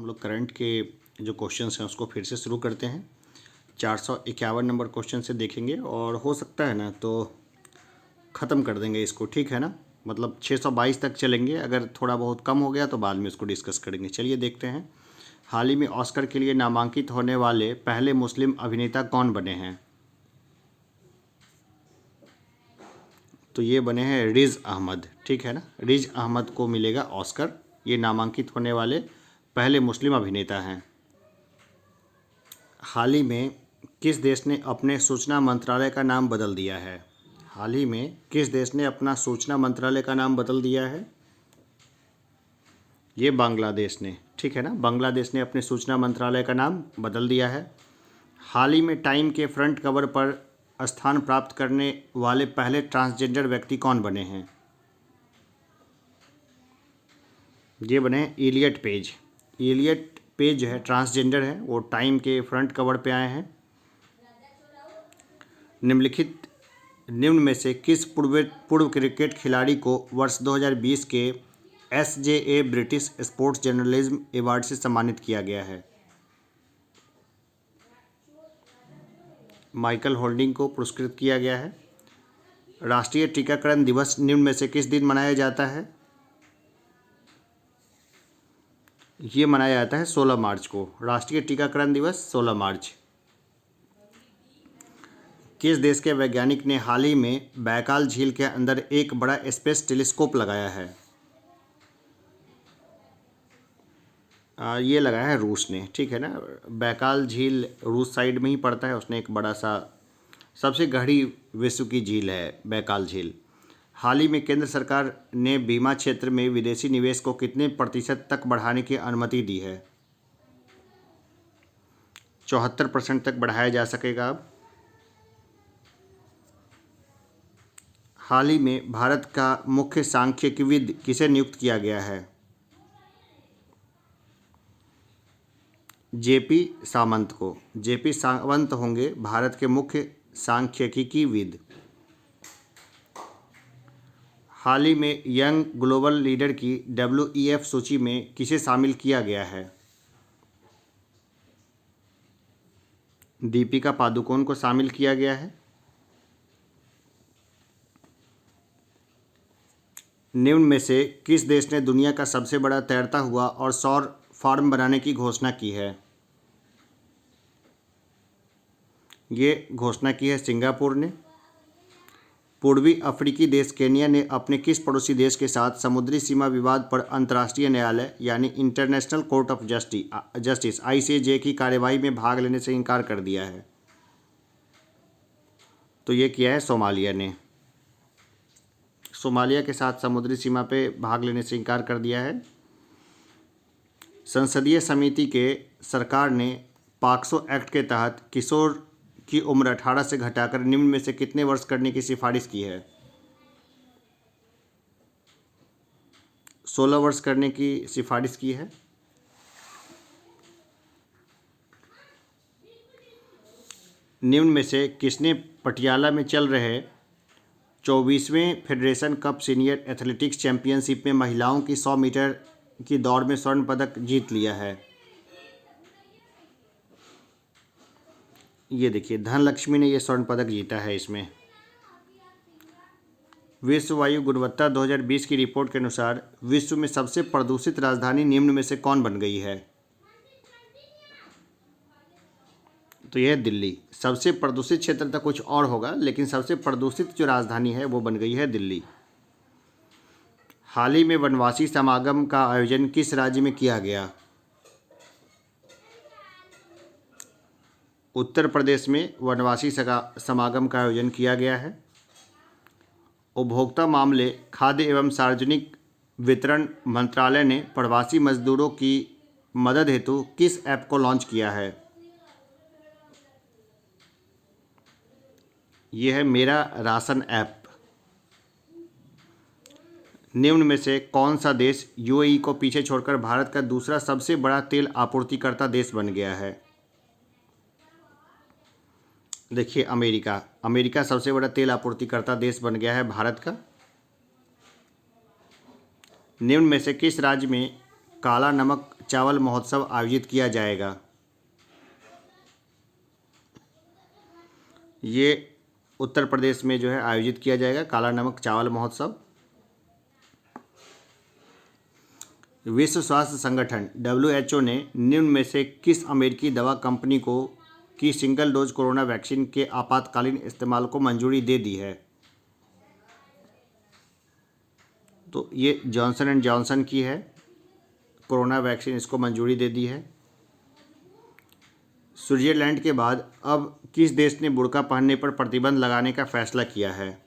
लोग करंट के जो क्वेश्चंस हैं उसको फिर से शुरू करते हैं। 451 नंबर क्वेश्चन से देखेंगे और हो सकता है ना तो ख़त्म कर देंगे इसको, ठीक है ना। मतलब 622 तक चलेंगे, अगर थोड़ा बहुत कम हो गया तो बाद में इसको डिस्कस करेंगे। चलिए देखते हैं। हाल ही में ऑस्कर के लिए नामांकित होने वाले पहले मुस्लिम अभिनेता कौन बने हैं? तो ये बने हैं रिज अहमद, ठीक है ना। रिज अहमद को मिलेगा ऑस्कर, ये नामांकित होने वाले पहले मुस्लिम अभिनेता हैं। हाल ही में किस देश ने अपने सूचना मंत्रालय का नाम बदल दिया है? हाल ही में किस देश ने अपना सूचना मंत्रालय का नाम बदल दिया है? ये बांग्लादेश ने, ठीक है ना। बांग्लादेश ने अपने सूचना मंत्रालय का नाम बदल दिया है। हाल ही में टाइम के फ्रंट कवर पर स्थान प्राप्त करने वाले पहले ट्रांसजेंडर व्यक्ति कौन बने हैं? ये बने हैं इलियट पेज। इलियट पेज जो है ट्रांसजेंडर है, वो टाइम के फ्रंट कवर पे आए हैं। निम्न में से किस पूर्व क्रिकेट खिलाड़ी को वर्ष 2020 के SJA British sports journalism award से सम्मानित किया गया है? माइकल होल्डिंग को पुरस्कृत किया गया है। राष्ट्रीय टीकाकरण दिवस निम्न में से किस दिन मनाया जाता है? ये मनाया जाता है 16 मार्च को। राष्ट्रीय टीकाकरण दिवस 16 मार्च। किस देश के वैज्ञानिक ने हाल ही में बैकाल झील के अंदर एक बड़ा स्पेस टेलीस्कोप लगाया है? ये लगाया है रूस ने, ठीक है ना। बैकाल झील रूस साइड में ही पड़ता है, उसने एक बड़ा सा सबसे गहरी विश्व की झील है बैकाल झील। हाल ही में केंद्र सरकार ने बीमा क्षेत्र में विदेशी निवेश को कितने प्रतिशत तक बढ़ाने की अनुमति दी है? 74% तक बढ़ाया जा सकेगा अब। हाल ही में भारत का मुख्य सांख्यिकीविद किसे नियुक्त किया गया है? JP सामंत को। JP सामंत होंगे भारत के मुख्य सांख्यिकीविद। हाल ही में यंग ग्लोबल लीडर की WEF सूची में किसे शामिल किया गया है? दीपिका पादुकोण को शामिल किया गया है। निम्न में से किस देश ने दुनिया का सबसे बड़ा तैरता हुआ और सौर फार्म बनाने की घोषणा की है? ये घोषणा की है सिंगापुर ने। पूर्वी अफ्रीकी देश केन्या ने अपने किस पड़ोसी देश के साथ समुद्री सीमा विवाद पर अंतर्राष्ट्रीय न्यायालय यानी international court of justice ICJ की कार्यवाही में भाग लेने से इनकार कर दिया है? तो ये किया है सोमालिया ने। सोमालिया के साथ समुद्री सीमा पे भाग लेने से इनकार कर दिया है। संसदीय समिति के सरकार ने पॉक्सो एक्ट के तहत किशोर की उम्र 18 से घटाकर निम्न में से कितने वर्ष करने की सिफारिश की है? 16 वर्ष करने की सिफारिश की है। निम्न में से किसने पटियाला में चल रहे 24वें federation cup senior athletics championship में महिलाओं की 100 मीटर की दौड़ में स्वर्ण पदक जीत लिया है? ये देखिए धनलक्ष्मी ने ये स्वर्ण पदक जीता है इसमें। विश्व वायु गुणवत्ता 2020 की रिपोर्ट के अनुसार विश्व में सबसे प्रदूषित राजधानी निम्न में से कौन बन गई है? तो यह है दिल्ली। सबसे प्रदूषित क्षेत्र तक कुछ और होगा, लेकिन सबसे प्रदूषित जो राजधानी है वो बन गई है दिल्ली। हाल ही में वनवासी समागम का आयोजन किस राज्य में किया गया? उत्तर प्रदेश में वनवासी समागम का आयोजन किया गया है। उपभोक्ता मामले, खाद्य एवं सार्वजनिक वितरण मंत्रालय ने प्रवासी मजदूरों की मदद हेतु किस ऐप को लॉन्च किया है? यह है मेरा राशन ऐप। निम्न में से कौन सा देश UAE को पीछे छोड़कर भारत का दूसरा सबसे बड़ा तेल आपूर्तिकर्ता देश बन गया है? देखिए अमेरिका सबसे बड़ा तेल आपूर्तिकर्ता देश बन गया है भारत का। निम्न में से किस राज्य में काला नमक चावल महोत्सव आयोजित किया जाएगा? ये उत्तर प्रदेश में जो है आयोजित किया जाएगा काला नमक चावल महोत्सव। विश्व स्वास्थ्य संगठन WHO ने निम्न में से किस अमेरिकी दवा कंपनी को की सिंगल डोज कोरोना वैक्सीन के आपातकालीन इस्तेमाल को मंजूरी दे दी है? तो ये जॉनसन एंड जॉनसन की है, कोरोना वैक्सीन इसको मंजूरी दे दी है। स्विट्जरलैंड के बाद अब किस देश ने बुर्का पहनने पर प्रतिबंध लगाने का फैसला किया है?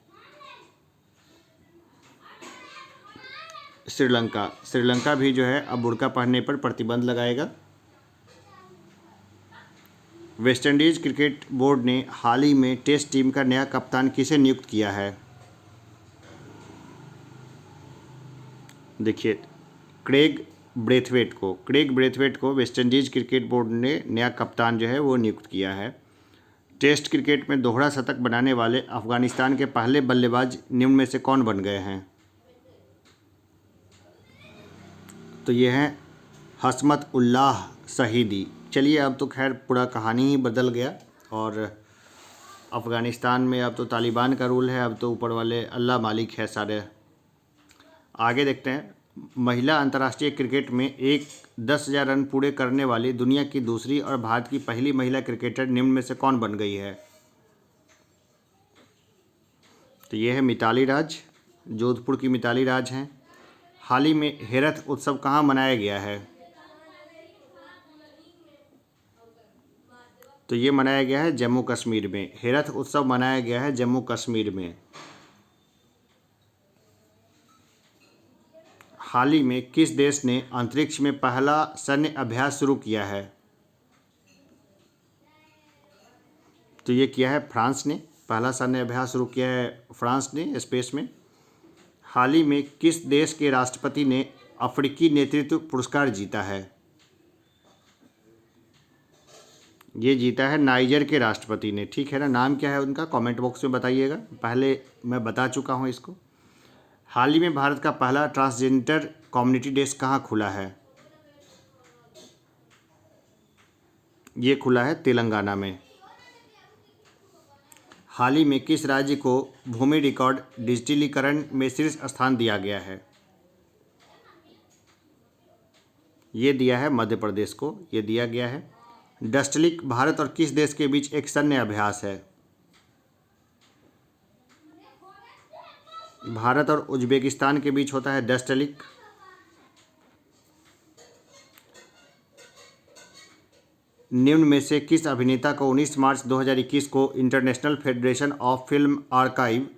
श्रीलंका। श्रीलंका भी जो है अब बुर्का पहनने पर प्रतिबंध लगाएगा। वेस्टइंडीज क्रिकेट बोर्ड ने हाल ही में टेस्ट टीम का नया कप्तान किसे नियुक्त किया है? देखिए, क्रेग ब्रेथवेट को वेस्टइंडीज क्रिकेट बोर्ड ने नया कप्तान जो है वो नियुक्त किया है। टेस्ट क्रिकेट में दोहरा शतक बनाने वाले अफगानिस्तान के पहले बल्लेबाज निम्न में से कौन बन गए हैं? तो ये हैं हसमत उल्लाह शहीदी। चलिए, अब तो खैर पूरा कहानी ही बदल गया और अफ़गानिस्तान में अब तो तालिबान का रूल है। अब तो ऊपर वाले अल्लाह मालिक है सारे। आगे देखते हैं। महिला अंतर्राष्ट्रीय क्रिकेट में एक 10,000 रन पूरे करने वाली दुनिया की दूसरी और भारत की पहली महिला क्रिकेटर निम्न में से कौन बन गई है? तो ये है मिताली राज, जोधपुर की मिताली राज हैं। हाल ही में हेरथ उत्सव कहाँ मनाया गया है? तो ये मनाया गया है जम्मू कश्मीर में। हेरथ उत्सव मनाया गया है जम्मू कश्मीर में। हाल ही में किस देश ने अंतरिक्ष में पहला सैन्य अभ्यास शुरू किया है? तो ये किया है फ्रांस ने, पहला सैन्य अभ्यास शुरू किया है फ्रांस ने स्पेस में। हाल ही में किस देश के राष्ट्रपति ने अफ्रीकी नेतृत्व पुरस्कार जीता है? ये जीता है नाइजर के राष्ट्रपति ने। ठीक है ना, नाम क्या है उनका कमेंट बॉक्स में बताइएगा, पहले मैं बता चुका हूँ इसको। हाल ही में भारत का पहला ट्रांसजेंडर कम्युनिटी डेस्क कहाँ खुला है? ये खुला है तेलंगाना में। हाल ही में किस राज्य को भूमि रिकॉर्ड डिजिटलीकरण में शीर्ष स्थान दिया गया है? ये दिया है मध्य प्रदेश को, ये दिया गया है। डस्टलिक भारत और किस देश के बीच एक सैन्य अभ्यास है? भारत और उज्बेकिस्तान के बीच होता है डस्टलिक। निम्न में से किस अभिनेता को 19 मार्च 2021 को international federation of film archive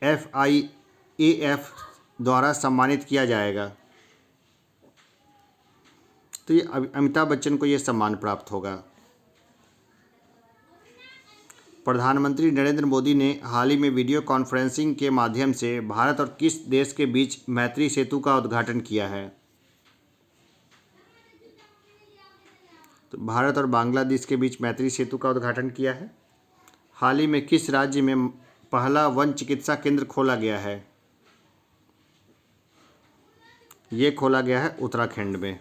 FIAF द्वारा सम्मानित किया जाएगा? तो ये अमिताभ बच्चन को ये सम्मान प्राप्त होगा। प्रधानमंत्री नरेंद्र मोदी ने हाल ही में वीडियो कॉन्फ्रेंसिंग के माध्यम से भारत और किस देश के बीच मैत्री सेतु का उद्घाटन किया है? तो भारत और बांग्लादेश के बीच मैत्री सेतु का उद्घाटन किया है। हाल ही में किस राज्य में पहला वन चिकित्सा केंद्र खोला गया है? ये खोला गया है उत्तराखंड में।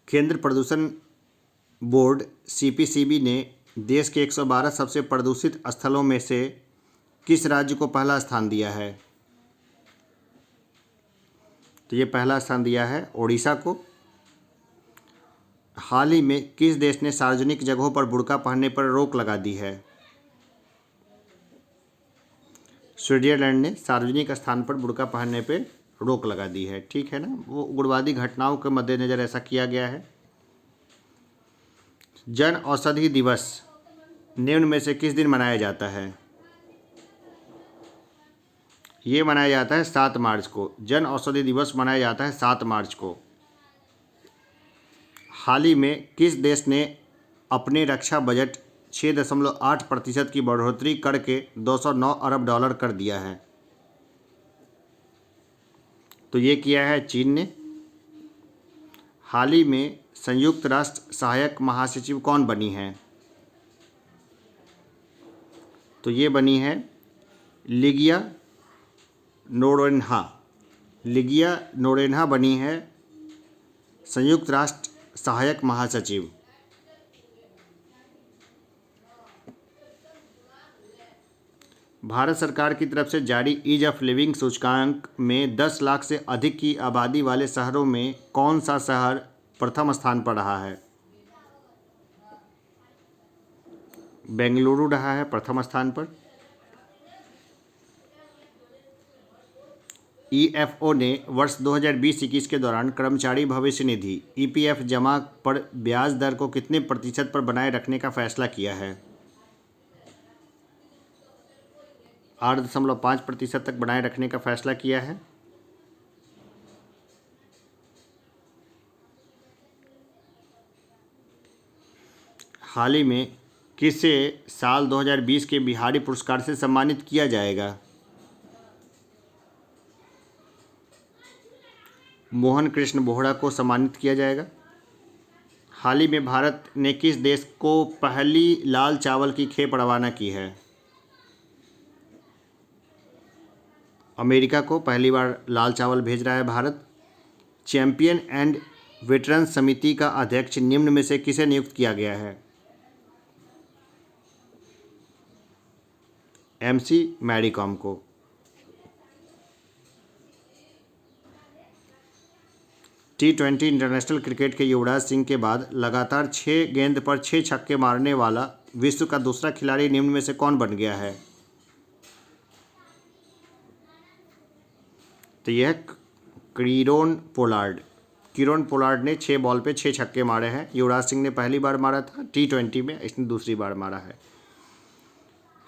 केंद्र प्रदूषण बोर्ड CPCB ने देश के 112 सबसे प्रदूषित स्थलों में से किस राज्य को पहला स्थान दिया है? तो ये पहला स्थान दिया है ओडिशा को। हाल ही में किस देश ने सार्वजनिक जगहों पर बुर्का पहनने पर रोक लगा दी है? स्विट्जरलैंड ने सार्वजनिक स्थान पर बुर्का पहनने पर रोक लगा दी है। ठीक है ना, वो उग्रवादी घटनाओं के मद्देनज़र ऐसा किया गया है। जन औषधि दिवस निम्न में से किस दिन मनाया जाता है? ये मनाया जाता है 7 मार्च को। जन औषधि दिवस मनाया जाता है 7 मार्च को। हाल ही में किस देश ने अपने रक्षा बजट 6.8% की बढ़ोतरी करके $209 अरब कर दिया है? तो ये किया है चीन ने। हाल ही में संयुक्त राष्ट्र सहायक महासचिव कौन बनी है? तो ये बनी है लिगिया नोरोन्हा। लिगिया नोरोन्हा बनी है संयुक्त राष्ट्र सहायक महासचिव। भारत सरकार की तरफ से जारी ईज ऑफ लिविंग सूचकांक में 10 लाख से अधिक की आबादी वाले शहरों में कौन सा शहर प्रथम स्थान पर रहा है? बेंगलुरु रहा है प्रथम स्थान पर। ईएफओ ने वर्ष 2020-21 के दौरान कर्मचारी भविष्य निधि ईपीएफ जमा पर ब्याज दर को कितने प्रतिशत पर बनाए रखने का फैसला किया है? 8.5% तक बनाए रखने का फैसला किया है। हाल ही में किसे साल 2020 के बिहारी पुरस्कार से सम्मानित किया जाएगा? मोहन कृष्ण बोहरा को सम्मानित किया जाएगा। हाल ही में भारत ने किस देश को पहली लाल चावल की खेप रवाना की है? अमेरिका को पहली बार लाल चावल भेज रहा है भारत। चैंपियन एंड वेटरन्स समिति का अध्यक्ष निम्न में से किसे नियुक्त किया गया है? एमसी मैरीकॉम को। T20 इंटरनेशनल क्रिकेट के युवराज सिंह के बाद लगातार 6 गेंद पर 6 छक्के मारने वाला विश्व का दूसरा खिलाड़ी निम्न में से कौन बन गया है? तो यह कीरोन पोलार्ड ने 6 बॉल पे 6 छक्के मारे हैं। युवराज सिंह ने पहली बार मारा था T20 में, इसने दूसरी बार मारा है।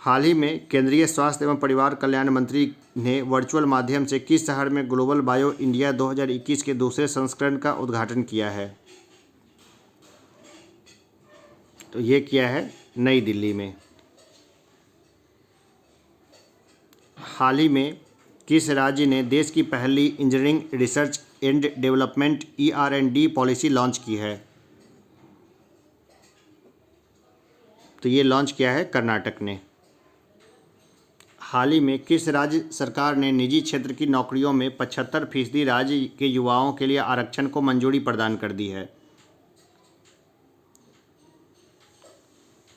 हाल ही में केंद्रीय स्वास्थ्य एवं परिवार कल्याण मंत्री ने वर्चुअल माध्यम से किस शहर में ग्लोबल बायो इंडिया 2021 के दूसरे संस्करण का उद्घाटन किया है? तो ये किया है नई दिल्ली में। हाल ही में किस राज्य ने देश की पहली engineering research and development ER&D policy launch की है? तो ये लॉन्च किया है कर्नाटक ने। हाल ही में किस राज्य सरकार ने निजी क्षेत्र की नौकरियों में 75% राज्य के युवाओं के लिए आरक्षण को मंजूरी प्रदान कर दी है?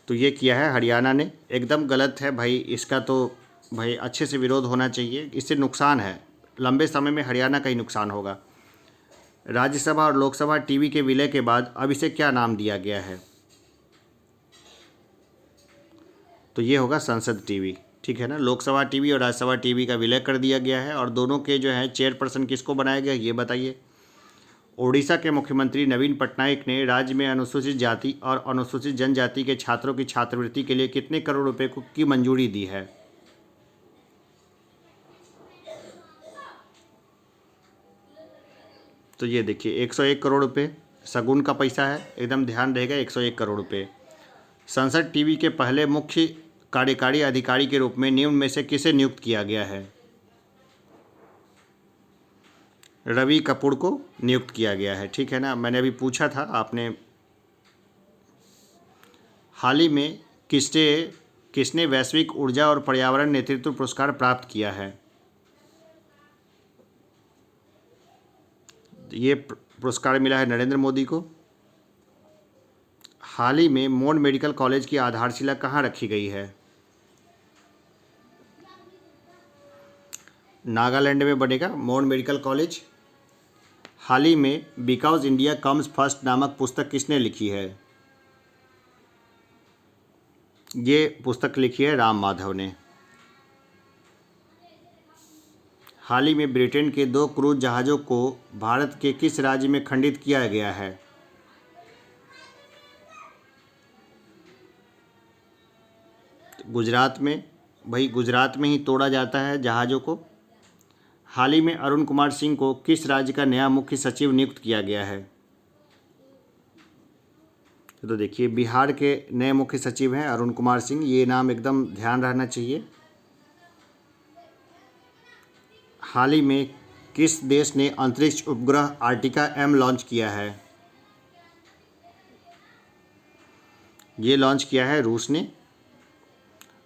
तो ये किया है हरियाणा ने। एकदम गलत है भाई, इसका तो भाई अच्छे से विरोध होना चाहिए, इससे नुकसान है, लंबे समय में हरियाणा का ही नुकसान होगा। राज्यसभा और लोकसभा टीवी के विलय के बाद अब इसे क्या नाम दिया गया है? तो ये होगा संसद टीवी, ठीक है ना। लोकसभा टीवी और राज्यसभा टीवी का विलय कर दिया गया है और दोनों के जो है चेयरपर्सन किसको बनाया गया ये बताइए। ओडिशा के मुख्यमंत्री नवीन पटनायक ने राज्य में अनुसूचित जाति और अनुसूचित जनजाति के छात्रों की छात्रवृत्ति के लिए कितने करोड़ रुपए की मंजूरी दी है? तो ये देखिए 101 करोड़ रुपए शगुन का पैसा है, एकदम ध्यान रहेगा 101 करोड़ रुपए। संसद टीवी के पहले मुख्य कार्यकारी अधिकारी के रूप में निम्न में से किसे नियुक्त किया गया है? रवि कपूर को नियुक्त किया गया है, ठीक है ना, मैंने अभी पूछा था आपने। हाल ही में किसने वैश्विक ऊर्जा और पर्यावरण नेतृत्व पुरस्कार प्राप्त किया है? ये पुरस्कार मिला है नरेंद्र मोदी को। हाल ही में मोन मेडिकल कॉलेज की आधारशिला कहाँ रखी गई है? नागालैंड में बनेगा मोन मेडिकल कॉलेज। हाल ही में बिकॉज इंडिया कम्स फर्स्ट नामक पुस्तक किसने लिखी है? ये पुस्तक लिखी है राम माधव ने। हाल ही में ब्रिटेन के 2 क्रूज जहाज़ों को भारत के किस राज्य में खंडित किया गया है? गुजरात में, भाई गुजरात में ही तोड़ा जाता है जहाज़ों को। हाल ही में अरुण कुमार सिंह को किस राज्य का नया मुख्य सचिव नियुक्त किया गया है? तो देखिए बिहार के नए मुख्य सचिव हैं अरुण कुमार सिंह, ये नाम एकदम ध्यान रहना चाहिए। हाल ही में किस देश ने अंतरिक्ष उपग्रह आर्टिका M लॉन्च किया है? ये लॉन्च किया है रूस ने।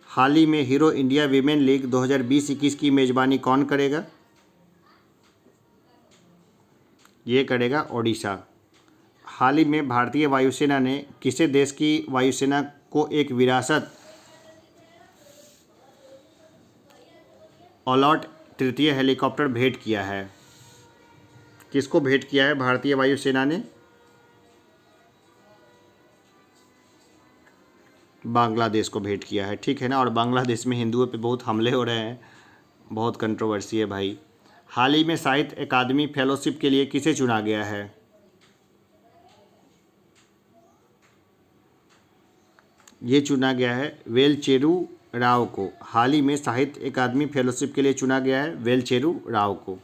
हाल ही में हीरो इंडिया वीमेन लीग 2020-21 की मेजबानी कौन करेगा? ये करेगा ओडिशा। हाल ही में भारतीय वायुसेना ने किसे देश की वायुसेना को एक विरासत अलॉट तृतीय हेलीकॉप्टर भेंट किया है? किसको भेंट किया है भारतीय वायुसेना ने? बांग्लादेश को भेंट किया है, ठीक है ना। और बांग्लादेश में हिंदुओं पे बहुत हमले हो रहे हैं, बहुत कंट्रोवर्सी है भाई। हाल ही में साहित्य अकादमी फेलोशिप के लिए किसे चुना गया है? ये चुना गया है वेलचेरू राव को। हाल ही में साहित्य अकादमी फेलोशिप के लिए चुना गया है वेलचेरू राव को।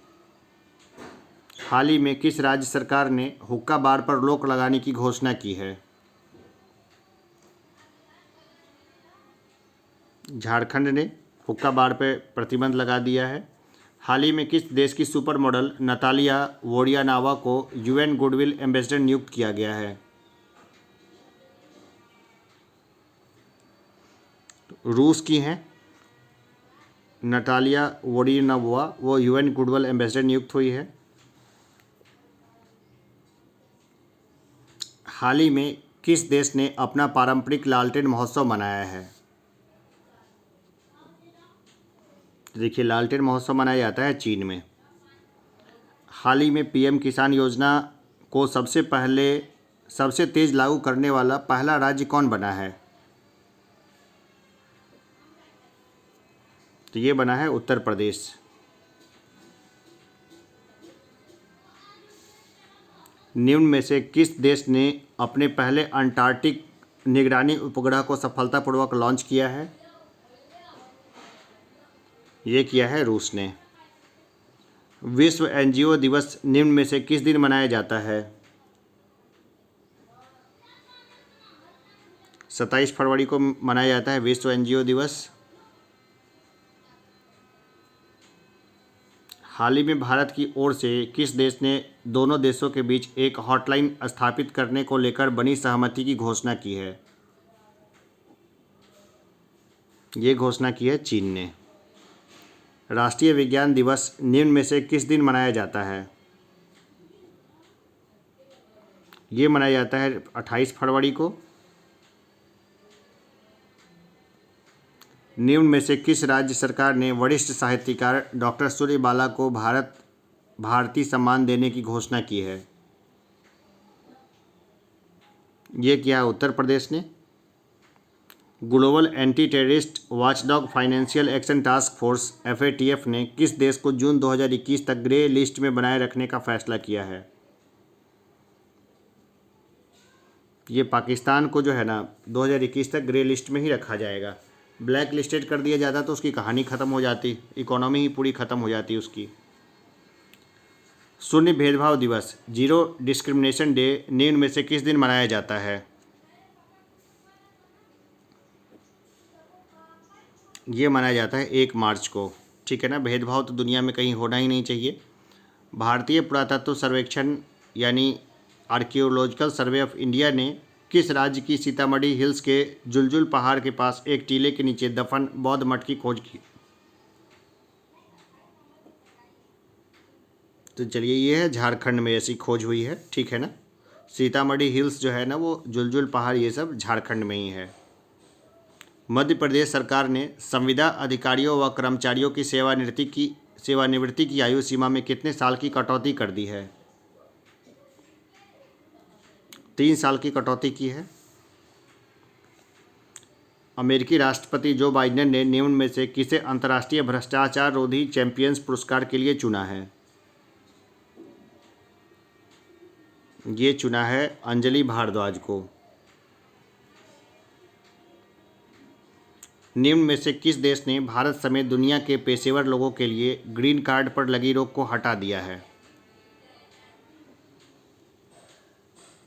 हाल ही में किस राज्य सरकार ने हुक्का बार पर रोक लगाने की घोषणा की है? झारखंड ने हुक्का बार पर प्रतिबंध लगा दिया है। हाल ही में किस देश की सुपर मॉडल नतालिया वोडियानावा को यूएन गुडविल एम्बेसडर नियुक्त किया गया है? रूस की हैं नतालिया वोडियानावा, वो यूएन गुडविल एम्बेसडर नियुक्त हुई है। हाल ही में किस देश ने अपना पारंपरिक लालटेन महोत्सव मनाया है? देखिए, लालटेन महोत्सव मनाया जाता है चीन में। हाल ही में पीएम किसान योजना को सबसे तेज लागू करने वाला पहला राज्य कौन बना है? तो ये बना है उत्तर प्रदेश। निम्न में से किस देश ने अपने पहले अंटार्कटिक निगरानी उपग्रह को सफलतापूर्वक लॉन्च किया है? ये किया है रूस ने। विश्व एनजीओ दिवस निम्न में से किस दिन मनाया जाता है? 27 फरवरी को मनाया जाता है विश्व एनजीओ दिवस। हाल ही में भारत की ओर से किस देश ने दोनों देशों के बीच एक हॉटलाइन स्थापित करने को लेकर बनी सहमति की घोषणा की है? ये घोषणा की है चीन ने। राष्ट्रीय विज्ञान दिवस निम्न में से किस दिन मनाया जाता है? ये मनाया जाता है 28 फरवरी को। निम्न में से किस राज्य सरकार ने वरिष्ठ साहित्यकार डॉक्टर सूर्यबाला को भारती सम्मान देने की घोषणा की है? ये किया है उत्तर प्रदेश ने। Global anti terrorist watchdog financial action task force FATF ने किस देश को जून 2021 तक ग्रे लिस्ट में बनाए रखने का फैसला किया है? ये पाकिस्तान को जो है ना 2021 तक ग्रे लिस्ट में ही रखा जाएगा। ब्लैक लिस्टेड कर दिया जाता तो उसकी कहानी ख़त्म हो जाती, इकोनॉमी ही पूरी ख़त्म हो जाती उसकी। शून्य भेदभाव दिवस जीरो डिस्क्रिमिनेशन डे निम्न में से किस दिन मनाया जाता है? ये मनाया जाता है 1 मार्च को, ठीक है ना। भेदभाव तो दुनिया में कहीं होना ही नहीं चाहिए। भारतीय पुरातत्व सर्वेक्षण यानी आर्कियोलॉजिकल सर्वे ऑफ इंडिया ने किस राज्य की सीतामढ़ी हिल्स के जुलजुल पहाड़ के पास एक टीले के नीचे दफन बौद्ध मठ की खोज की? तो चलिए, ये है झारखंड में ऐसी खोज हुई है, ठीक है ना। सीतामढ़ी हिल्स जो है ना वो जुलजुल पहाड़ ये सब झारखंड में ही है। मध्य प्रदेश सरकार ने संविदा अधिकारियों व कर्मचारियों की सेवानिवृत्ति की आयु सीमा में कितने साल की कटौती कर दी है? 3 साल की कटौती की है। अमेरिकी राष्ट्रपति जो बाइडेन ने निम्न में से किसे अंतर्राष्ट्रीय भ्रष्टाचार रोधी चैंपियंस पुरस्कार के लिए चुना है? ये चुना है अंजलि भारद्वाज को। निम्न में से किस देश ने भारत समेत दुनिया के पेशेवर लोगों के लिए ग्रीन कार्ड पर लगी रोक को हटा दिया है?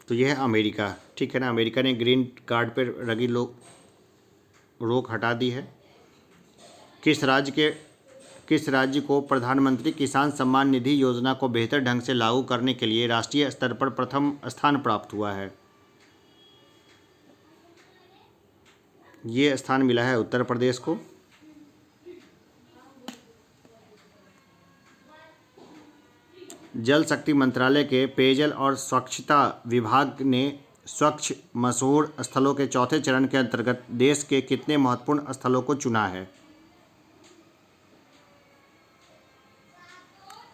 तो यह है अमेरिका, ठीक है ना। अमेरिका ने ग्रीन कार्ड पर लगी रोक हटा दी है। किस राज्य को प्रधानमंत्री किसान सम्मान निधि योजना को बेहतर ढंग से लागू करने के लिए राष्ट्रीय स्तर पर प्रथम स्थान प्राप्त हुआ है? ये स्थान मिला है उत्तर प्रदेश को। जल शक्ति मंत्रालय के पेयजल और स्वच्छता विभाग ने स्वच्छ मशहूर स्थलों के चौथे चरण के अंतर्गत देश के कितने महत्वपूर्ण स्थलों को चुना है?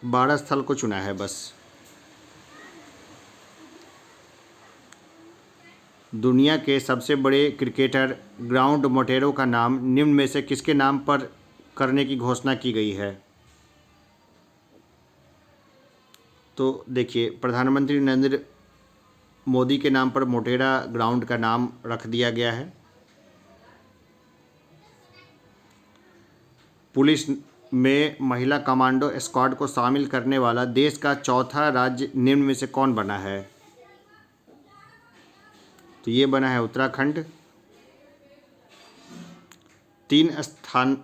12 स्थल को चुना है बस। दुनिया के सबसे बड़े क्रिकेटर ग्राउंड मोटेरो का नाम निम्न में से किसके नाम पर करने की घोषणा की गई है? तो देखिए, प्रधानमंत्री नरेंद्र मोदी के नाम पर मोटेरा ग्राउंड का नाम रख दिया गया है। पुलिस में महिला कमांडो स्क्वाड को शामिल करने वाला देश का चौथा राज्य निम्न में से कौन बना है? तो ये बना है उत्तराखंड। 3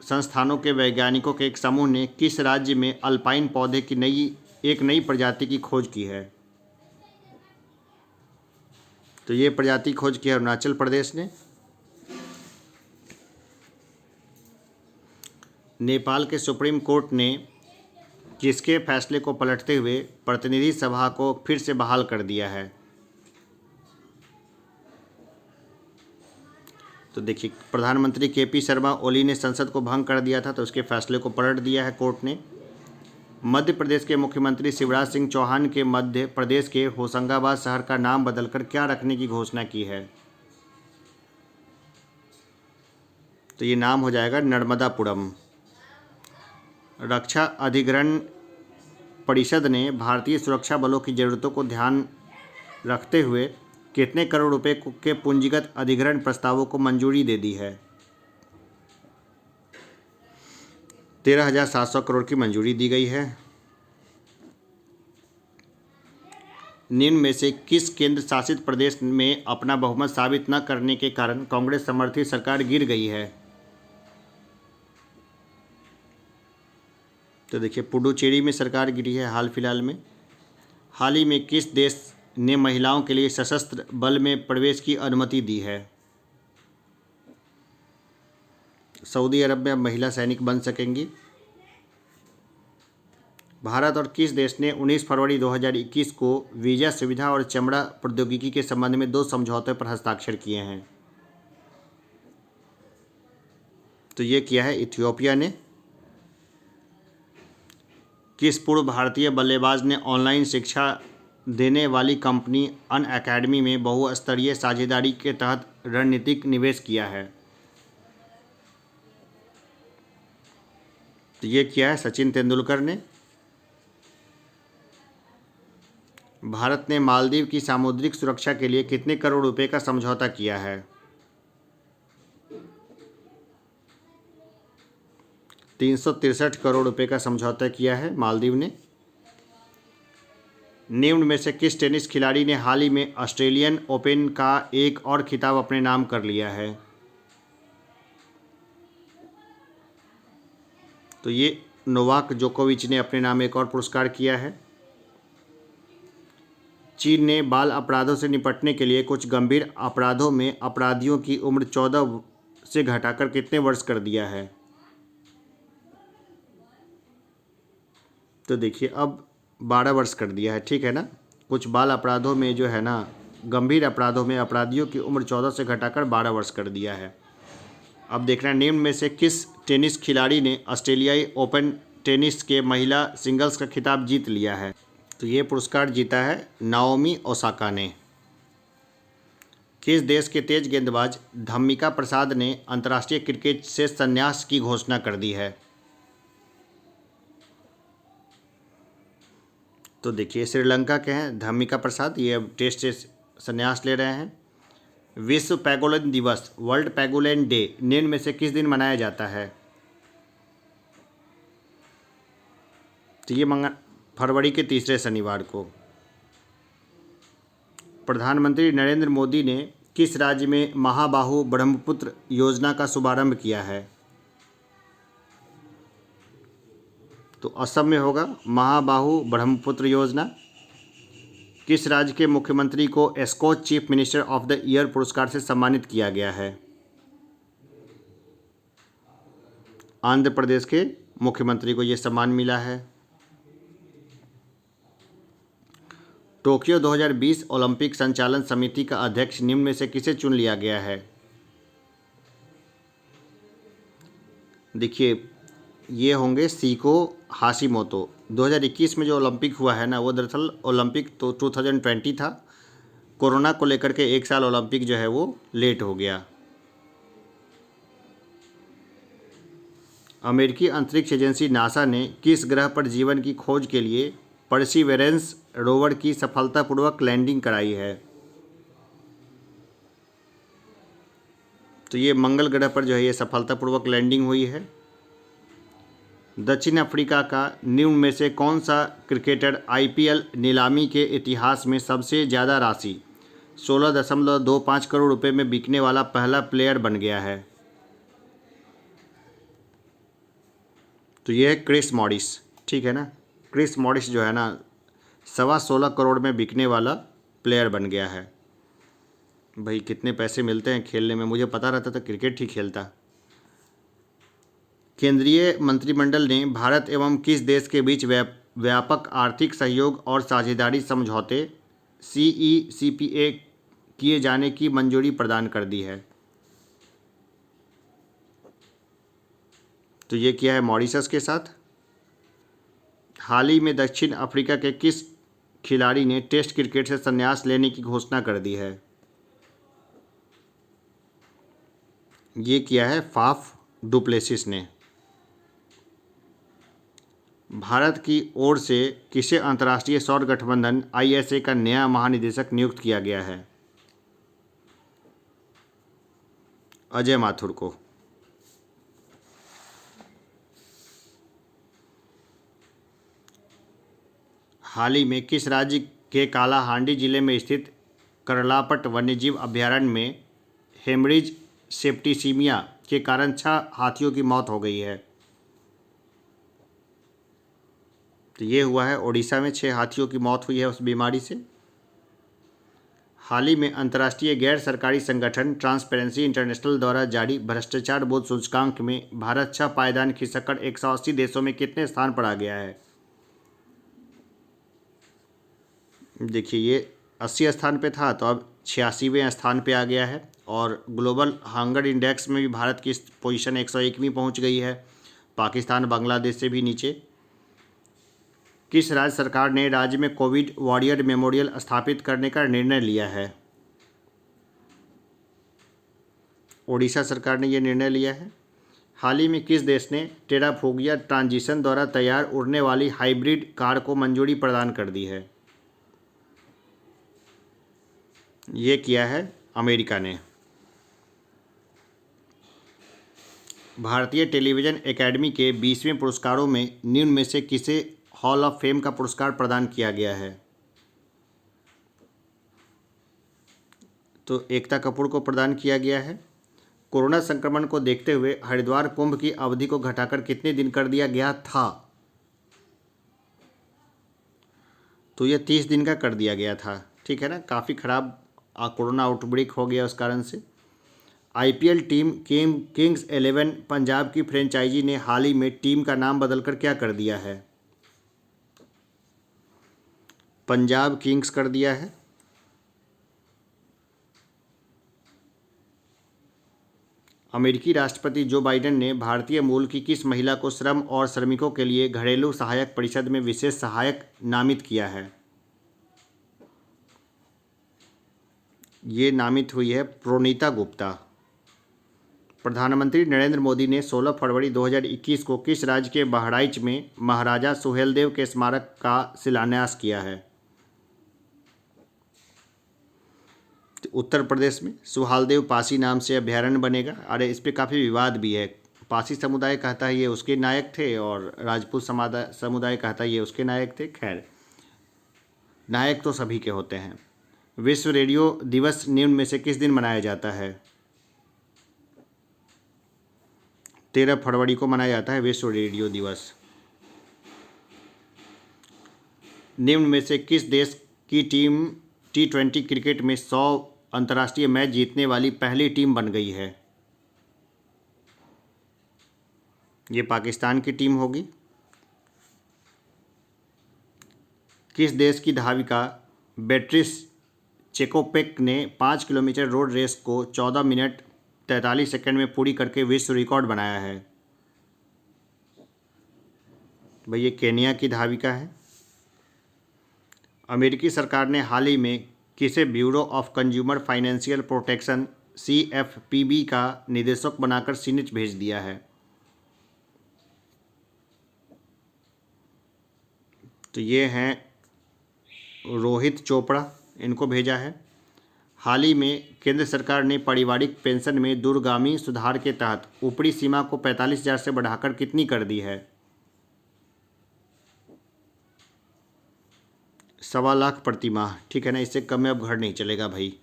संस्थानों के वैज्ञानिकों के एक समूह ने किस राज्य में अल्पाइन पौधे की एक नई प्रजाति की खोज की है? तो ये प्रजाति खोज की है अरुणाचल प्रदेश ने। नेपाल के सुप्रीम कोर्ट ने किसके फैसले को पलटते हुए प्रतिनिधि सभा को फिर से बहाल कर दिया है? तो देखिए, प्रधानमंत्री केपी शर्मा ओली ने संसद को भंग कर दिया था, तो उसके फैसले को पलट दिया है कोर्ट ने। मध्य प्रदेश के मुख्यमंत्री शिवराज सिंह चौहान के मध्य प्रदेश के होशंगाबाद शहर का नाम बदलकर क्या रखने की घोषणा की है? तो ये नाम हो जाएगा नर्मदापुरम। रक्षा अधिग्रहण परिषद ने भारतीय सुरक्षा बलों की ज़रूरतों को ध्यान रखते हुए कितने करोड़ रुपए के पूंजीगत अधिग्रहण प्रस्तावों को मंजूरी दे दी है? 13,700 करोड़ की मंजूरी दी गई है। निम्न में से किस केंद्र शासित प्रदेश में अपना बहुमत साबित न करने के कारण कांग्रेस समर्थित सरकार गिर गई है? तो देखिए, पुडुचेरी में सरकार गिरी है हाल फिलहाल में। हाल ही में किस देश ने महिलाओं के लिए सशस्त्र बल में प्रवेश की अनुमति दी है? सऊदी अरब में अब महिला सैनिक बन सकेंगी। भारत और किस देश ने 19 फरवरी 2021 को वीजा सुविधा और चमड़ा प्रौद्योगिकी के संबंध में 2 समझौतों पर हस्ताक्षर किए हैं? तो ये किया है इथियोपिया ने। किस पूर्व भारतीय बल्लेबाज ने ऑनलाइन शिक्षा देने वाली कंपनी अनअकैडमी में बहुस्तरीय साझेदारी के तहत रणनीतिक निवेश किया है? तो ये किया है सचिन तेंदुलकर ने। भारत ने मालदीव की सामुद्रिक सुरक्षा के लिए कितने करोड़ रुपए का समझौता किया है? 363 करोड़ रुपए का समझौता किया है मालदीव ने। निम्न में से किस टेनिस खिलाड़ी ने हाल ही में ऑस्ट्रेलियन ओपन का एक और खिताब अपने नाम कर लिया है? तो ये नोवाक जोकोविच ने अपने नाम एक और पुरस्कार किया है। चीन ने बाल अपराधों से निपटने के लिए कुछ गंभीर अपराधों में अपराधियों की उम्र 14 से घटाकर कितने वर्ष कर दिया है? तो देखिए, अब 12 वर्ष कर दिया है, ठीक है ना। कुछ बाल अपराधों में जो है ना, गंभीर अपराधों में अपराधियों की उम्र 14 से घटाकर 12 वर्ष कर दिया है। अब देखना, निम्न में से किस टेनिस खिलाड़ी ने ऑस्ट्रेलियाई ओपन टेनिस के महिला सिंगल्स का खिताब जीत लिया है? तो ये पुरस्कार जीता है नाओमी ओसाका ने। किस देश के तेज गेंदबाज धम्मिका प्रसाद ने अंतर्राष्ट्रीय क्रिकेट से संन्यास की घोषणा कर दी है? तो देखिए, श्रीलंका के हैं धम्मिका प्रसाद, ये अब टेस्ट से संन्यास ले रहे हैं। विश्व पैगोलिन दिवस, वर्ल्ड पैगोलिन डे, निम्न में से किस दिन मनाया जाता है? तो ये फरवरी के तीसरे शनिवार को। प्रधानमंत्री नरेंद्र मोदी ने किस राज्य में महाबाहु ब्रह्मपुत्र योजना का शुभारंभ किया है? तो असम में होगा महाबाहु ब्रह्मपुत्र योजना। किस राज्य के मुख्यमंत्री को Skoch chief minister of the year पुरस्कार से सम्मानित किया गया है? आंध्र प्रदेश के मुख्यमंत्री को ये सम्मान मिला है। टोक्यो 2020 ओलंपिक संचालन समिति का अध्यक्ष निम्न में से किसे चुन लिया गया है? देखिए, ये होंगे सीको हाशिमोतो। 2021 में जो ओलंपिक हुआ है ना, वो दरअसल ओलंपिक तो 2020 था। कोरोना को लेकर के एक साल ओलंपिक जो है वो लेट हो गया। अमेरिकी अंतरिक्ष एजेंसी नासा ने किस ग्रह पर जीवन की खोज के लिए परसिवेरेंस रोवर की सफलतापूर्वक लैंडिंग कराई है? तो ये मंगल ग्रह पर जो है ये सफलतापूर्वक लैंडिंग हुई है। दक्षिण अफ्रीका का निम्न में से कौन सा क्रिकेटर आईपीएल नीलामी के इतिहास में सबसे ज़्यादा राशि 16.25 करोड़ रुपए में बिकने वाला पहला प्लेयर बन गया है? तो ये है क्रिस मॉरिस। ठीक है ना, क्रिस मॉरिस जो है ना 16.25 करोड़ में बिकने वाला प्लेयर बन गया है। भाई कितने पैसे मिलते हैं खेलने में, मुझे पता रहता तो क्रिकेट ही खेलता। केंद्रीय मंत्रिमंडल ने भारत एवं किस देश के बीच व्यापक आर्थिक सहयोग और साझेदारी समझौते CECPA किए जाने की मंजूरी प्रदान कर दी है? तो ये किया है मॉरिशस के साथ। हाल ही में दक्षिण अफ्रीका के किस खिलाड़ी ने टेस्ट क्रिकेट से संन्यास लेने की घोषणा कर दी है? ये किया है फाफ डुप्लेसिस ने। भारत की ओर से किसे अंतर्राष्ट्रीय सौर गठबंधन ISA का नया महानिदेशक नियुक्त किया गया है? अजय माथुर को। हाल ही में किस राज्य के कालाहांडी जिले में स्थित करलापट वन्यजीव अभयारण्य में हेमरेज सेप्टिसिमिया के कारण 6 हाथियों की मौत हो गई है? तो ये हुआ है ओडिशा में, 6 हाथियों की मौत हुई है उस बीमारी से। हाल ही में अंतर्राष्ट्रीय गैर सरकारी संगठन ट्रांसपेरेंसी इंटरनेशनल द्वारा जारी भ्रष्टाचार बोध सूचकांक में भारत 6 पायदान खिसककर 180 देशों में कितने स्थान पर आ गया है? देखिए, ये 80 स्थान पे था तो अब 86वें स्थान पे आ गया है। और ग्लोबल हंगर इंडेक्स में भी भारत की पोजीशन 101वीं पहुंच गई है, पाकिस्तान बांग्लादेश से भी नीचे। किस राज्य सरकार ने राज्य में कोविड वॉरियर मेमोरियल स्थापित करने का निर्णय लिया है? ओडिशा सरकार ने यह निर्णय लिया है। हाल ही में किस देश ने टेराफोगिया ट्रांजिशन द्वारा तैयार उड़ने वाली हाइब्रिड कार को मंजूरी प्रदान कर दी है? ये किया है अमेरिका ने। भारतीय टेलीविज़न एकेडमी के 20वें पुरस्कारों में निम्न में से किसे हॉल ऑफ फेम का पुरस्कार प्रदान किया गया है? तो एकता कपूर को प्रदान किया गया है। कोरोना संक्रमण को देखते हुए हरिद्वार कुंभ की अवधि को घटाकर कितने दिन कर दिया गया था? तो यह 30 दिन का कर दिया गया था। ठीक है ना, काफ़ी ख़राब कोरोना आउटब्रेक हो गया उस कारण से। IPL टीम किंग्स 11 पंजाब की फ्रेंचाइजी ने हाल ही में टीम का नाम बदलकर क्या कर दिया है? पंजाब किंग्स कर दिया है। अमेरिकी राष्ट्रपति जो बाइडेन ने भारतीय मूल की किस महिला को श्रम और श्रमिकों के लिए घरेलू सहायक परिषद में विशेष सहायक नामित किया है? ये नामित हुई है प्रोनीता गुप्ता। प्रधानमंत्री नरेंद्र मोदी ने 16 फरवरी 2021 को किस राज्य के बहराइच में महाराजा सुहेलदेव के स्मारक का शिलान्यास किया है? उत्तर प्रदेश में सुहालदेव पासी नाम से अभ्यारण्य बनेगा। अरे इस पर काफ़ी विवाद भी है। पासी समुदाय कहता है ये उसके नायक थे और राजपूत समुदाय कहता है ये उसके नायक थे। खैर, नायक तो सभी के होते हैं। विश्व रेडियो दिवस निम्न में से किस दिन मनाया जाता है? 13 फरवरी को मनाया जाता है विश्व रेडियो दिवस। निम्न में से किस देश की टीम T20 क्रिकेट में 100 अंतर्राष्ट्रीय मैच जीतने वाली पहली टीम बन गई है? ये पाकिस्तान की टीम होगी। किस देश की धाविका बेट्रिस चेकोपेक ने 5 किलोमीटर रोड रेस को 14 मिनट 43 सेकंड में पूरी करके विश्व रिकॉर्ड बनाया है? भाई ये केनिया की धाविका है। अमेरिकी सरकार ने हाल ही में किसे bureau of consumer financial protection CFPB का निदेशक बनाकर सीनेट भेज दिया है? तो ये हैं रोहित चोपड़ा, इनको भेजा है। हाल ही में केंद्र सरकार ने पारिवारिक पेंशन में दूरगामी सुधार के तहत ऊपरी सीमा को 45,000 से बढ़ाकर कितनी कर दी है? 1.25 लाख प्रति माह, ठीक है ना, इससे कम में अब घर नहीं चलेगा भाई।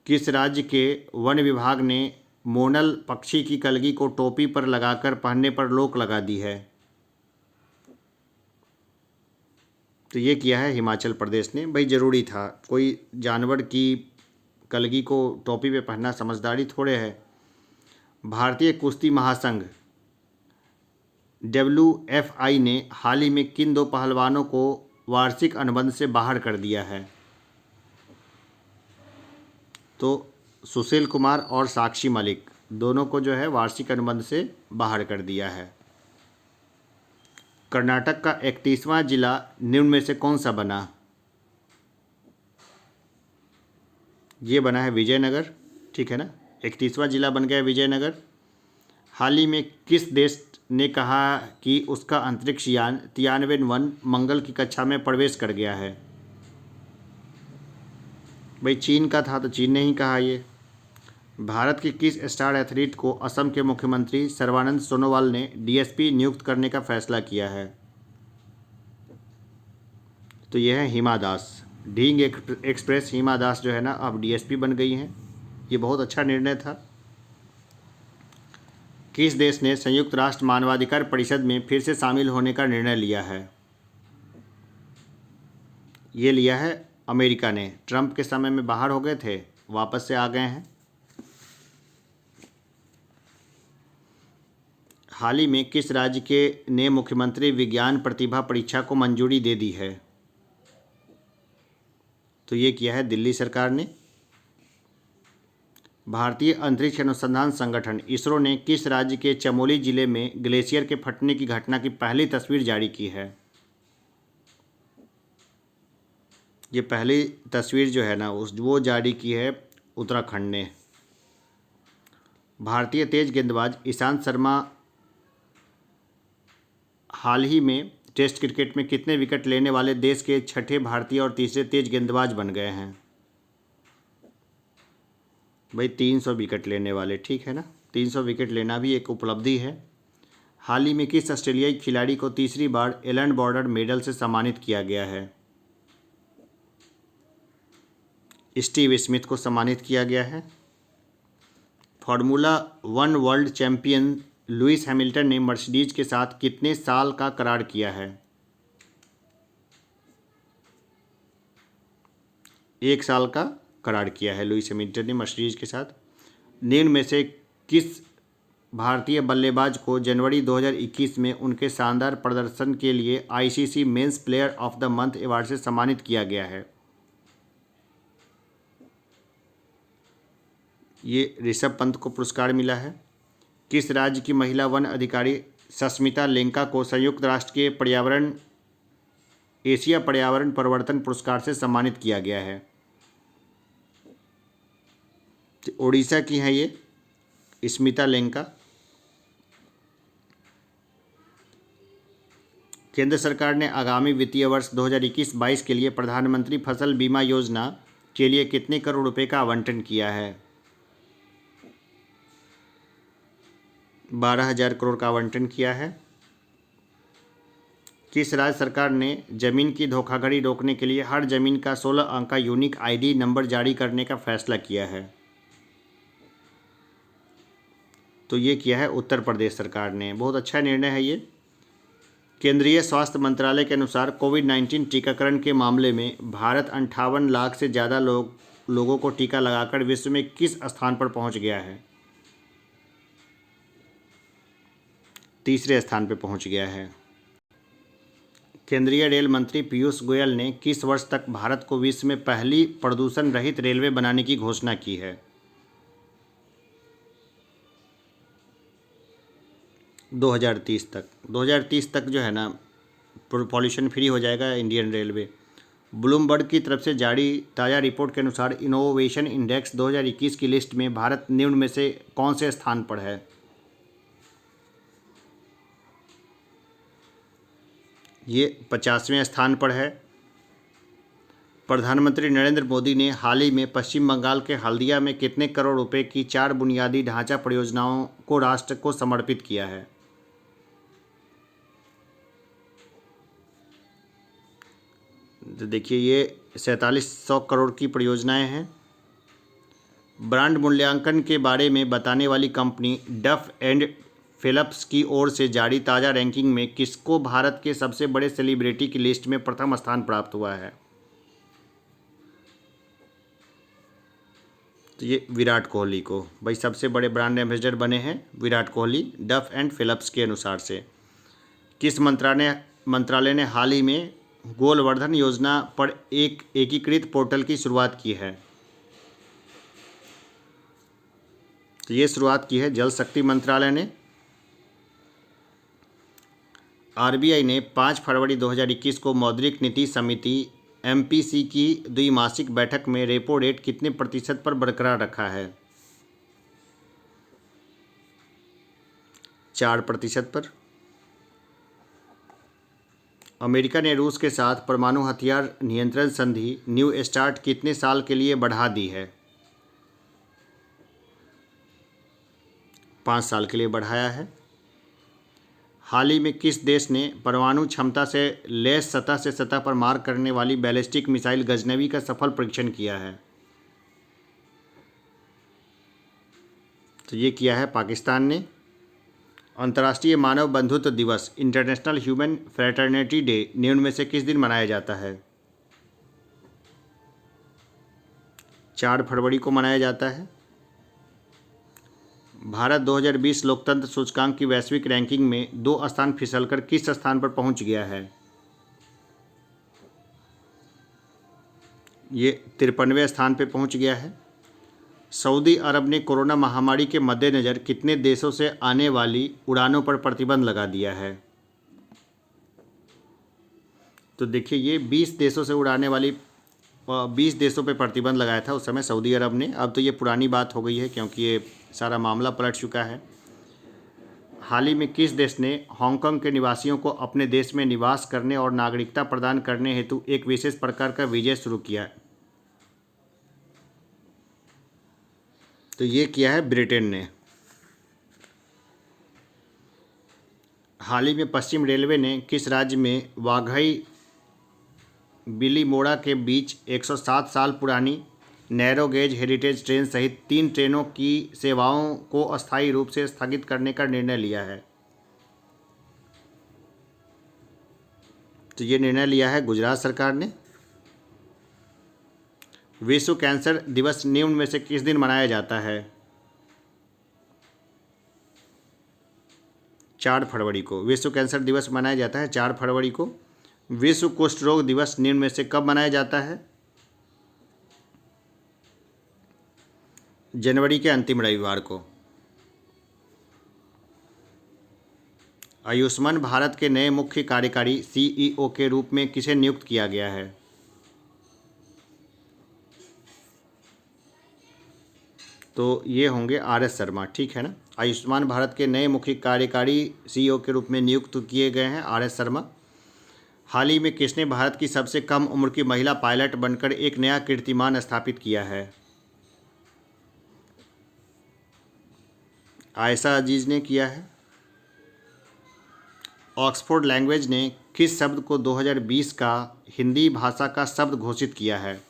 किस राज्य के वन विभाग ने मोनल पक्षी की कलगी को टोपी पर लगाकर पहनने पर रोक लगा दी है? तो ये किया है हिमाचल प्रदेश ने। भाई ज़रूरी था, कोई जानवर की कलगी को टोपी पे पहनना समझदारी थोड़े है। भारतीय कुश्ती महासंघ WFI ने हाल ही में किन 2 पहलवानों को वार्षिक अनुबंध से बाहर कर दिया है? तो सुशील कुमार और साक्षी मलिक दोनों को जो है वार्षिक अनुबंध से बाहर कर दिया है। कर्नाटक का 31वां जिला निम्न में से कौन सा बना? ये बना है विजयनगर, ठीक है ना, 31वां जिला बन गया विजयनगर। हाल ही में किस देश ने कहा कि उसका अंतरिक्ष यान तियानवे-1 मंगल की कक्षा में प्रवेश कर गया है? भाई चीन का था, तो चीन ने ही कहा ये। भारत के किस स्टार एथलीट को असम के मुख्यमंत्री सर्बानंद सोनोवाल ने DSP नियुक्त करने का फैसला किया है? तो यह है हिमा दास। ढींग एक्सप्रेस हिमा दास जो है ना अब DSP बन गई हैं। ये बहुत अच्छा निर्णय था। किस देश ने संयुक्त राष्ट्र मानवाधिकार परिषद में फिर से शामिल होने का निर्णय लिया है? ये लिया है अमेरिका ने। ट्रंप के समय में बाहर हो गए थे, वापस से आ गए हैं। हाल ही में किस राज्य के ने मुख्यमंत्री विज्ञान प्रतिभा परीक्षा को मंजूरी दे दी है? तो ये किया है दिल्ली सरकार ने। भारतीय अंतरिक्ष अनुसंधान संगठन इसरो ने किस राज्य के चमोली जिले में ग्लेशियर के फटने की घटना की पहली तस्वीर जारी की है? ये पहली तस्वीर जो है ना वो जारी की है उत्तराखंड ने। भारतीय तेज गेंदबाज ईशांत शर्मा हाल ही में टेस्ट क्रिकेट में कितने विकेट लेने वाले देश के 6ठे भारतीय और तीसरे तेज गेंदबाज बन गए हैं? भाई 300 विकेट लेने वाले, ठीक है ना, 300 विकेट लेना भी एक उपलब्धि है। हाल ही में किस ऑस्ट्रेलियाई खिलाड़ी को तीसरी बार एलन बॉर्डर मेडल से सम्मानित किया गया है? स्टीव स्मिथ को सम्मानित किया गया है। Formula 1 world champion Lewis Hamilton ने मर्सिडीज के साथ कितने साल का करार किया है? 1 साल का करार किया है लुइस हैमिल्टन ने मर्सिडीज के साथ। निम्न में से किस भारतीय बल्लेबाज को जनवरी 2021 में उनके शानदार प्रदर्शन के लिए ICC men's player of the month award से सम्मानित किया गया है? ये ऋषभ पंत को पुरस्कार मिला है। किस राज्य की महिला वन अधिकारी सस्मिता लेंका को संयुक्त राष्ट्र के पर्यावरण एशिया पर्यावरण परिवर्तन पुरस्कार से सम्मानित किया गया है? ओडिशा की हैं ये स्मिता लेंका। केंद्र सरकार ने आगामी वित्तीय वर्ष 2021-22 के लिए प्रधानमंत्री फसल बीमा योजना के लिए कितने करोड़ रुपए का आवंटन किया है? 12,000 करोड़ का आवंटन किया है। किस राज्य सरकार ने जमीन की धोखाधड़ी रोकने के लिए हर जमीन का 16 अंक का यूनिक ID नंबर जारी करने का फैसला किया है? तो ये किया है उत्तर प्रदेश सरकार ने। बहुत अच्छा निर्णय है ये। केंद्रीय स्वास्थ्य मंत्रालय के अनुसार कोविड-19 टीकाकरण के मामले में भारत 58 लाख से ज़्यादा लोगों को टीका लगाकर विश्व में किस स्थान पर पहुंच गया है? तीसरे स्थान पर पहुंच गया है। केंद्रीय रेल मंत्री पीयूष गोयल ने किस वर्ष तक भारत को विश्व में पहली प्रदूषण रहित रेलवे बनाने की घोषणा की है? 2030 तक। 2030 तक जो है ना पॉल्यूशन फ्री हो जाएगा इंडियन रेलवे। ब्लूमबर्ग की तरफ से जारी ताज़ा रिपोर्ट के अनुसार इनोवेशन इंडेक्स 2021 की लिस्ट में भारत निम्न में से कौन से स्थान पर है? ये 50वें स्थान पर है। प्रधानमंत्री नरेंद्र मोदी ने हाल ही में पश्चिम बंगाल के हल्दिया में कितने करोड़ रुपए की 4 बुनियादी ढांचा परियोजनाओं को राष्ट्र को समर्पित किया है? तो देखिए ये 4700 करोड़ की परियोजनाएं हैं। ब्रांड मूल्यांकन के बारे में बताने वाली कंपनी डफ एंड फिलिप्स की ओर से जारी ताज़ा रैंकिंग में किसको भारत के सबसे बड़े सेलिब्रिटी की लिस्ट में प्रथम स्थान प्राप्त हुआ है? तो ये विराट कोहली को। भाई सबसे बड़े ब्रांड एम्बेसडर बने हैं विराट कोहली डफ एंड फिलिप्स के अनुसार से। किस मंत्रालय ने हाल ही में गोलवर्धन योजना पर एक एकीकृत पोर्टल की शुरुआत की है? तो ये शुरुआत की है जल शक्ति मंत्रालय ने। आरबीआई ने 5 फरवरी 2021 को मौद्रिक नीति समिति एमपीसी की द्विमासिक बैठक में रेपो रेट कितने प्रतिशत पर बरकरार रखा है? 4% पर। अमेरिका ने रूस के साथ परमाणु हथियार नियंत्रण संधि न्यू स्टार्ट कितने साल के लिए बढ़ा दी है? 5 साल के लिए बढ़ाया है। हाल ही में किस देश ने परमाणु क्षमता से लैस सतह से सतह पर मार करने वाली बैलिस्टिक मिसाइल गजनवी का सफल परीक्षण किया है? तो ये किया है पाकिस्तान ने। अंतर्राष्ट्रीय मानव बंधुत्व दिवस इंटरनेशनल ह्यूमन फ्रेटर्निटी डे निम्न में से किस दिन मनाया जाता है? 4 फरवरी को मनाया जाता है। भारत 2020 लोकतंत्र सूचकांक की वैश्विक रैंकिंग में 2 स्थान फिसलकर किस स्थान पर पहुंच गया है? ये 53वें स्थान पर पहुंच गया है। सऊदी अरब ने कोरोना महामारी के मद्देनज़र कितने देशों से आने वाली उड़ानों पर प्रतिबंध लगा दिया है? तो देखिए ये 20 देशों से उड़ाने वाली 20 देशों पर प्रतिबंध लगाया था उस समय सऊदी अरब ने। अब तो ये पुरानी बात हो गई है क्योंकि ये सारा मामला पलट चुका है। हाल ही में किस देश ने हांगकांग के निवासियों को अपने देश में निवास करने और नागरिकता प्रदान करने हेतु एक विशेष प्रकार का वीज़ा शुरू किया है? तो ये किया है ब्रिटेन ने। हाल ही में पश्चिम रेलवे ने किस राज्य में वाघई बिलीमोड़ा के बीच 107 साल पुरानी नैरो गेज हेरिटेज ट्रेन सहित 3 ट्रेनों की सेवाओं को अस्थायी रूप से स्थगित करने का निर्णय लिया है? तो ये निर्णय लिया है गुजरात सरकार ने। विश्व कैंसर दिवस निम्न में से किस दिन मनाया जाता है? 4 फरवरी को विश्व कैंसर दिवस मनाया जाता है 4 फरवरी को। विश्व कुष्ठ रोग दिवस निम्न में से कब मनाया जाता है? जनवरी के अंतिम रविवार को। आयुष्मान भारत के नए मुख्य कार्यकारी सीईओ के रूप में किसे नियुक्त किया गया है? तो ये होंगे आर.एस. शर्मा, ठीक है ना। आयुष्मान भारत के नए मुख्य कार्यकारी सीईओ के रूप में नियुक्त किए गए हैं आर.एस. शर्मा। हाल ही में किसने भारत की सबसे कम उम्र की महिला पायलट बनकर एक नया कीर्तिमान स्थापित किया है? आयशा अजीज ने किया है। ऑक्सफोर्ड लैंग्वेज ने किस शब्द को 2020 का हिंदी भाषा का शब्द घोषित किया है?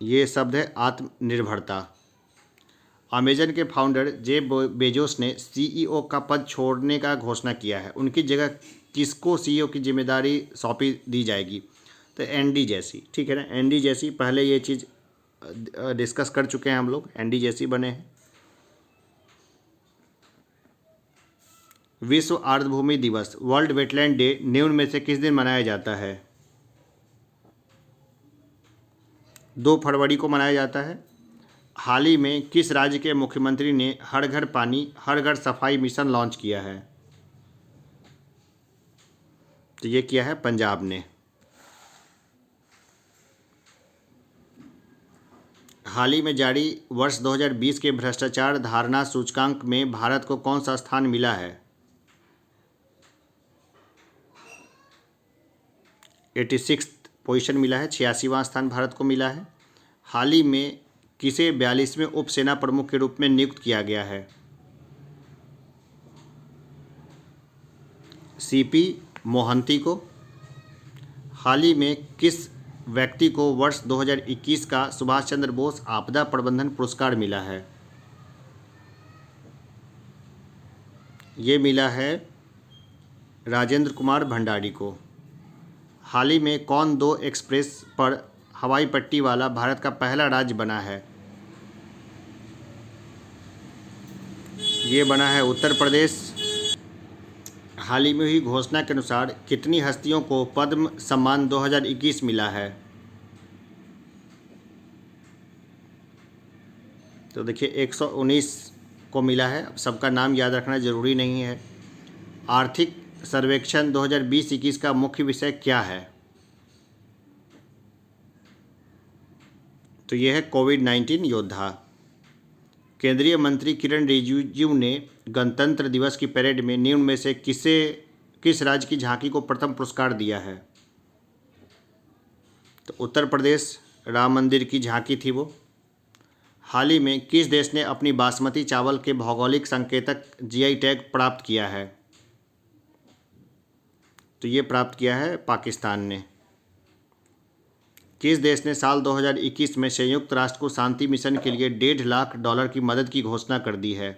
ये शब्द है आत्मनिर्भरता। अमेजन के फाउंडर जेफ बेजोस ने सीईओ का पद छोड़ने का घोषणा किया है। उनकी जगह किसको सीईओ की जिम्मेदारी सौंपी दी जाएगी? तो एंडी जेसी, ठीक है ना। एंडी जेसी, पहले ये चीज़ डिस्कस कर चुके हैं हम लोग, एंडी जेसी बने हैं। विश्व आर्द्रभूमि दिवस वर्ल्ड वेटलैंड डे निम्न में से किस दिन मनाया जाता है? 2 फरवरी को मनाया जाता है। हाल ही में किस राज्य के मुख्यमंत्री ने हर घर पानी हर घर सफाई मिशन लॉन्च किया है? तो ये किया है पंजाब ने। हाल ही में जारी वर्ष 2020 के भ्रष्टाचार धारणा सूचकांक में भारत को कौन सा स्थान मिला है? 86 पोजीशन मिला है, 86वां स्थान भारत को मिला है। हाल ही में किसे 42वें उप सेना प्रमुख के रूप में नियुक्त किया गया है? सीपी मोहंती को। हाल ही में किस व्यक्ति को वर्ष 2021 का सुभाष चंद्र बोस आपदा प्रबंधन पुरस्कार मिला है? ये मिला है राजेंद्र कुमार भंडारी को। हाल ही में कौन 2 एक्सप्रेस पर हवाई पट्टी वाला भारत का पहला राज्य बना है? ये बना है उत्तर प्रदेश। हाल ही में हुई घोषणा के अनुसार कितनी हस्तियों को पद्म सम्मान 2021 मिला है? तो देखिए 119 को मिला है। अब सबका नाम याद रखना ज़रूरी नहीं है। आर्थिक सर्वेक्षण 2020-21 का मुख्य विषय क्या है? तो यह है कोविड-19 योद्धा। केंद्रीय मंत्री किरण रिजिजू ने गणतंत्र दिवस की परेड में निम्न में से किस राज्य की झांकी को प्रथम पुरस्कार दिया है? तो उत्तर प्रदेश, राम मंदिर की झांकी थी वो। हाल ही में किस देश ने अपनी बासमती चावल के भौगोलिक संकेतक जीआई टैग प्राप्त किया है? तो ये प्राप्त किया है पाकिस्तान ने। किस देश ने साल 2021 में संयुक्त राष्ट्र को शांति मिशन के लिए $1.5 लाख की मदद की घोषणा कर दी है?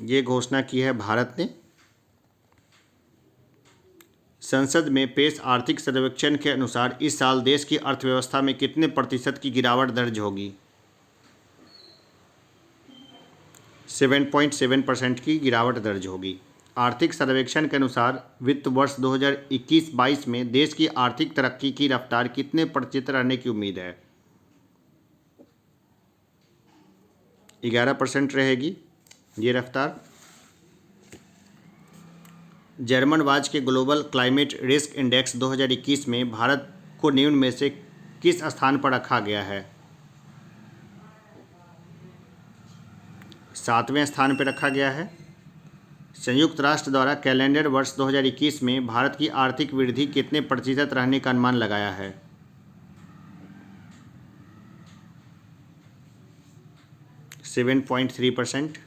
ये घोषणा की है भारत ने। संसद में पेश आर्थिक सर्वेक्षण के अनुसार इस साल देश की अर्थव्यवस्था में कितने प्रतिशत की गिरावट दर्ज होगी? 7.7% की गिरावट दर्ज होगी। आर्थिक सर्वेक्षण के अनुसार वित्त वर्ष 2021-22 में देश की आर्थिक तरक्की की रफ्तार कितने प्रतिशत रहने की उम्मीद है? 11% रहेगी ये रफ्तार। जर्मन राज्य के ग्लोबल क्लाइमेट रिस्क इंडेक्स 2021 में भारत को निम्न में से किस स्थान पर रखा गया है? 7वें स्थान पर रखा गया है। संयुक्त राष्ट्र द्वारा कैलेंडर वर्ष 2021 में भारत की आर्थिक वृद्धि कितने प्रतिशत रहने का अनुमान लगाया है? 7.3%।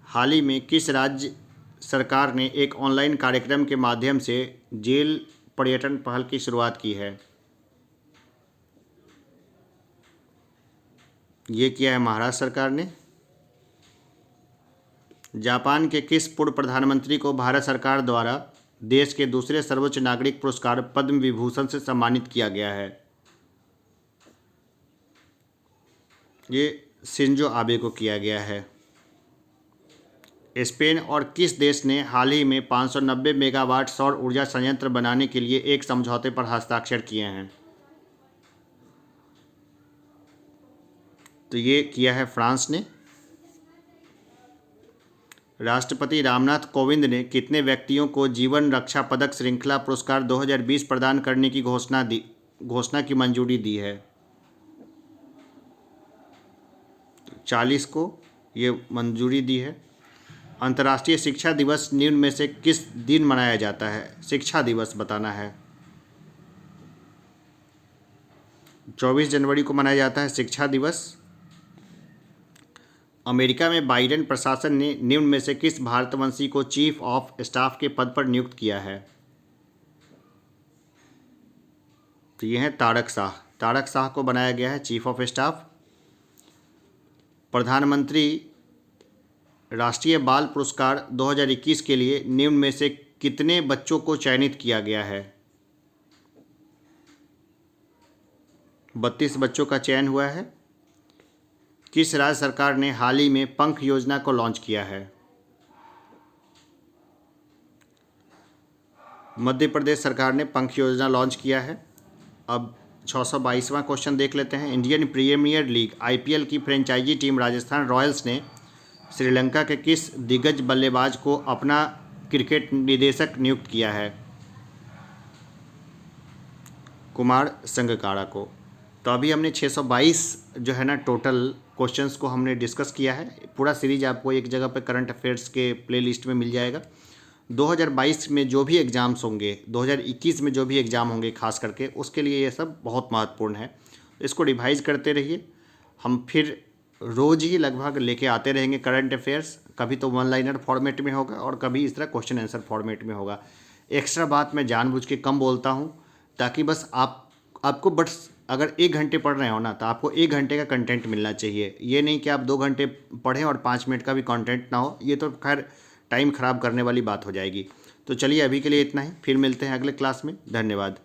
हाल ही में किस राज्य सरकार ने एक ऑनलाइन कार्यक्रम के माध्यम से जेल पर्यटन पहल की शुरुआत की है? ये किया है महाराष्ट्र सरकार ने। जापान के किस पूर्व प्रधानमंत्री को भारत सरकार द्वारा देश के दूसरे सर्वोच्च नागरिक पुरस्कार पद्म विभूषण से सम्मानित किया गया है? ये शिंजो आबे को किया गया है। स्पेन और किस देश ने हाल ही में 590 मेगावाट सौर ऊर्जा संयंत्र बनाने के लिए एक समझौते पर हस्ताक्षर किए हैं? तो ये किया है फ्रांस ने। राष्ट्रपति रामनाथ कोविंद ने कितने व्यक्तियों को जीवन रक्षा पदक श्रृंखला पुरस्कार 2020 प्रदान करने की घोषणा की मंजूरी दी है? 40 को ये मंजूरी दी है। अंतर्राष्ट्रीय शिक्षा दिवस निम्न में से किस दिन मनाया जाता है? शिक्षा दिवस बताना है। 24 जनवरी को मनाया जाता है शिक्षा दिवस। अमेरिका में बाइडेन प्रशासन ने निम्न में से किस भारतवंशी को चीफ ऑफ स्टाफ के पद पर नियुक्त किया है? तो ये है तारक शाह। तारक शाह को बनाया गया है चीफ ऑफ स्टाफ। प्रधानमंत्री राष्ट्रीय बाल पुरस्कार 2021 के लिए निम्न में से कितने बच्चों को चयनित किया गया है? 32 बच्चों का चयन हुआ है। किस राज्य सरकार ने हाल ही में पंख योजना को लॉन्च किया है? मध्य प्रदेश सरकार ने पंख योजना लॉन्च किया है। अब 622वां क्वेश्चन देख लेते हैं। इंडियन प्रीमियर लीग आईपीएल की फ्रेंचाइजी टीम राजस्थान रॉयल्स ने श्रीलंका के किस दिग्गज बल्लेबाज को अपना क्रिकेट निदेशक नियुक्त किया है? कुमार संगकारा को। तो अभी हमने 622 जो है ना टोटल क्वेश्चंस को हमने डिस्कस किया है। पूरा सीरीज आपको एक जगह पे करंट अफेयर्स के प्लेलिस्ट में मिल जाएगा। 2022 में जो भी एग्ज़ाम्स होंगे, 2021 में जो भी एग्ज़ाम होंगे खास करके, उसके लिए ये सब बहुत महत्वपूर्ण है। इसको रिवाइज करते रहिए। हम फिर रोज़ ही लगभग लेके आते रहेंगे करंट अफेयर्स। कभी तो वन लाइनर फॉर्मेट में होगा और कभी इस तरह क्वेश्चन आंसर फॉर्मेट में होगा। एक्स्ट्रा बात मैं जानबूझ के कम बोलता हूँ ताकि बस आपको बस अगर 1 घंटे पढ़ रहे हो ना तो आपको 1 घंटे का कंटेंट मिलना चाहिए। ये नहीं कि आप 2 घंटे पढ़ें और 5 मिनट का भी कंटेंट ना हो। ये तो खैर टाइम ख़राब करने वाली बात हो जाएगी। तो चलिए अभी के लिए इतना ही, फिर मिलते हैं अगले क्लास में। धन्यवाद।